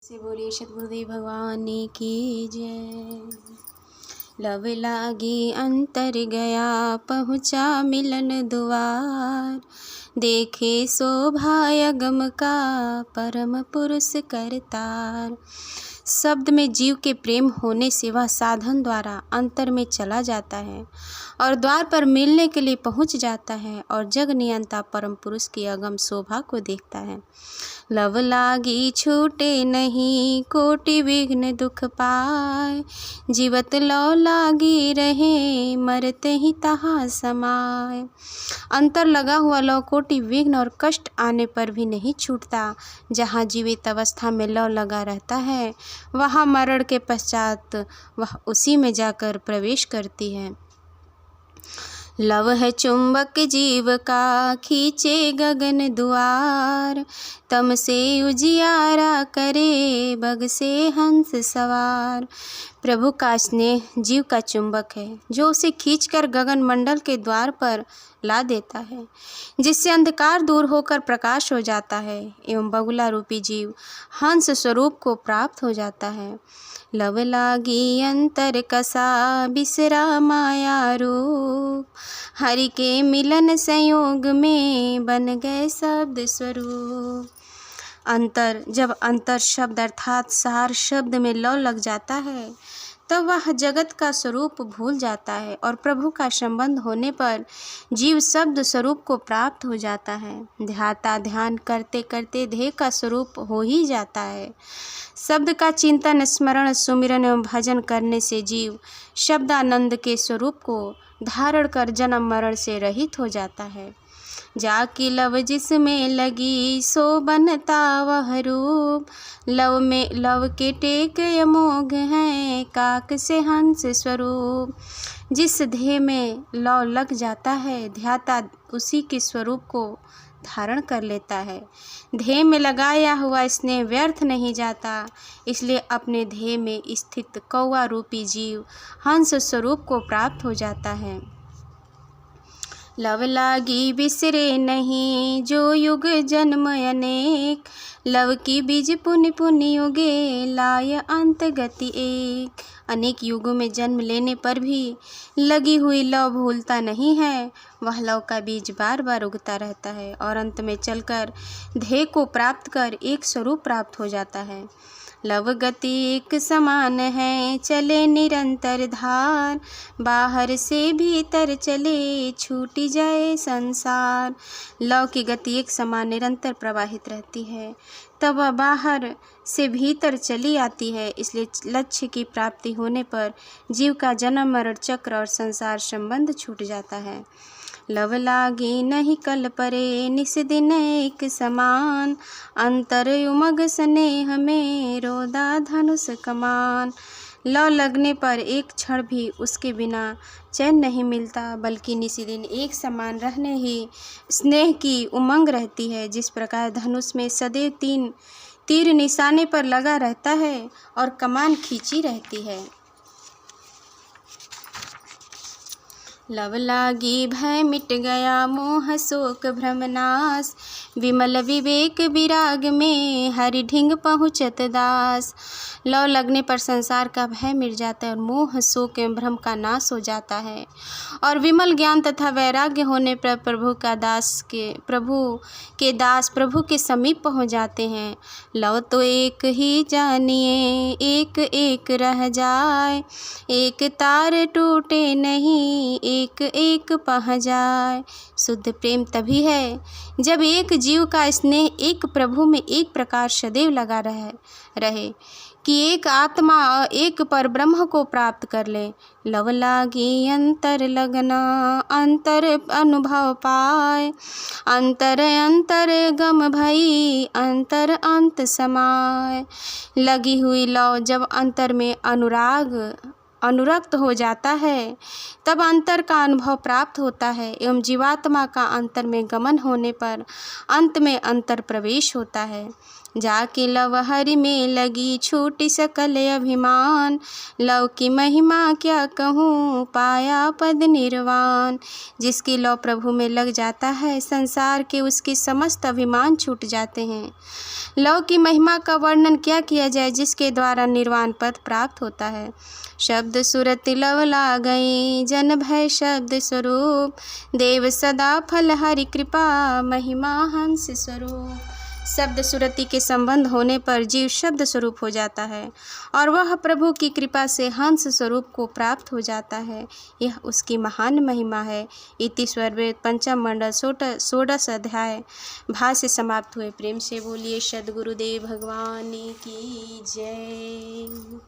से बोलिए सद्गुरुदेव भगवान की जय। लव लागी अंतर गया पहुँचा मिलन द्वार, देखे शोभा गम का परम पुरुष करतार। शब्द में जीव के प्रेम होने से वह साधन द्वारा अंतर में चला जाता है और द्वार पर मिलने के लिए पहुंच जाता है और जग नियंता परम पुरुष की अगम शोभा को देखता है। लव लागी छूटे नहीं कोटि विघ्न दुख पाए, जीवत लौ लागी रहे मरते ही तहा समाए। अंतर लगा हुआ लौ कोटि विघ्न और कष्ट आने पर भी नहीं छूटता। जहाँ जीवित अवस्था में लौ लगा रहता है वहाँ मरण के पश्चात वह उसी में जाकर प्रवेश करती है। लव है चुंबक जीव का खींचे गगन द्वार, तम से उजियारा करे बग से हंस सवार। प्रभु का स्नेह जीव का चुंबक है जो उसे खींचकर गगन मंडल के द्वार पर ला देता है, जिससे अंधकार दूर होकर प्रकाश हो जाता है एवं बगुला रूपी जीव हंस स्वरूप को प्राप्त हो जाता है। लव लागी अंतर कसा बिसरा माया रूप, हरि के मिलन संयोग में बन गए शब्द स्वरूप। जब अंतर शब्द अर्थात सार शब्द में लौ लग जाता है तब वह जगत का स्वरूप भूल जाता है और प्रभु का संबंध होने पर जीव शब्द स्वरूप को प्राप्त हो जाता है। ध्याता ध्यान करते करते ध्येय का स्वरूप हो ही जाता है। शब्द का चिंतन स्मरण सुमिरन एवं भजन करने से जीव शब्दानंद के स्वरूप को धारण कर जन्म मरण से रहित हो जाता है। जाकी लव जिसमें लगी सो बनता वह रूप, लव के टेक अमोघ हैं काक से हंस स्वरूप। जिस ध्येय में लव लग जाता है ध्याता उसी के स्वरूप को धारण कर लेता है। ध्येय में लगाया हुआ स्नेह व्यर्थ नहीं जाता, इसलिए अपने ध्येय में स्थित कौवा रूपी जीव हंस स्वरूप को प्राप्त हो जाता है। लव लागी बिसरे नहीं जो युग जन्म अनेक, लव की बीज पुण्य पुण्य युगे लाय अंत गति एक। अनेक युगों में जन्म लेने पर भी लगी हुई लव भूलता नहीं है। वह लव का बीज बार बार उगता रहता है और अंत में चलकर ध्येय को प्राप्त कर एक स्वरूप प्राप्त हो जाता है। लव गति एक समान है चले निरंतर धार, बाहर से भीतर चले छूटी जाए संसार। लव की गति एक समान निरंतर प्रवाहित रहती है तब वह बाहर से भीतर चली आती है, इसलिए लक्ष्य की प्राप्ति होने पर जीव का जन्म मरण चक्र और संसार संबंध छूट जाता है। लव लागी नहीं कल परे निस दिन एक समान, अंतर उमग स्नेह में रोदा धनुष कमान। लव लगने पर एक क्षण भी उसके बिना चैन नहीं मिलता, बल्कि निशिदिन एक समान रहने ही स्नेह की उमंग रहती है। जिस प्रकार धनुष में सदैव तीर निशाने पर लगा रहता है और कमान खींची रहती है। लव लागी भय मिट गया मोह शोक भ्रम नाश, विमल विवेक विराग में हरि ढिंग पहुँचत दास। लव लगने पर संसार का भय मिट जाता है और मोह शोक एवं भ्रम का नाश हो जाता है और विमल ज्ञान तथा वैराग्य होने पर प्रभु के समीप पहुँच जाते हैं। लव तो एक ही जानिए एक एक रह जाए, एक तार टूटे नहीं एक एक पह जाए। शुद्ध प्रेम तभी है जब एक जीव का स्नेह एक प्रभु में एक प्रकार सदैव लगा रहे कि एक आत्मा एक पर ब्रह्म को प्राप्त कर ले। लव लागी अंतर लगना अंतर अनुभव पाए, अंतर अंतर गम भई अंतर अंत समाए। लगी हुई लव जब अंतर में अनुरक्त हो जाता है तब अंतर का अनुभव प्राप्त होता है एवं जीवात्मा का अंतर में गमन होने पर अंत में अंतर प्रवेश होता है। जाके लव हरि में लगी छूट सकल अभिमान, लव की महिमा क्या कहूँ पाया पद निर्वाण। जिसकी लव प्रभु में लग जाता है, संसार के उसके समस्त अभिमान छूट जाते हैं। लव की महिमा का वर्णन क्या किया जाए, जिसके द्वारा निर्वाण पद प्राप्त होता है। शब्द सुरति लव लागई, जन भय शब्द स्वरूप, देव सदा फल हरि कृपा, महिमा हंस स्वरूप। शब्द सुरति के संबंध होने पर जीव शब्द स्वरूप हो जाता है और वह प्रभु की कृपा से हंस स्वरूप को प्राप्त हो जाता है। यह उसकी महान महिमा है। इति स्वरवेद पंचम मंडल 16 अध्याय भाष्य समाप्त हुए। प्रेम से बोलिए सद्गुरुदेव भगवान की जय।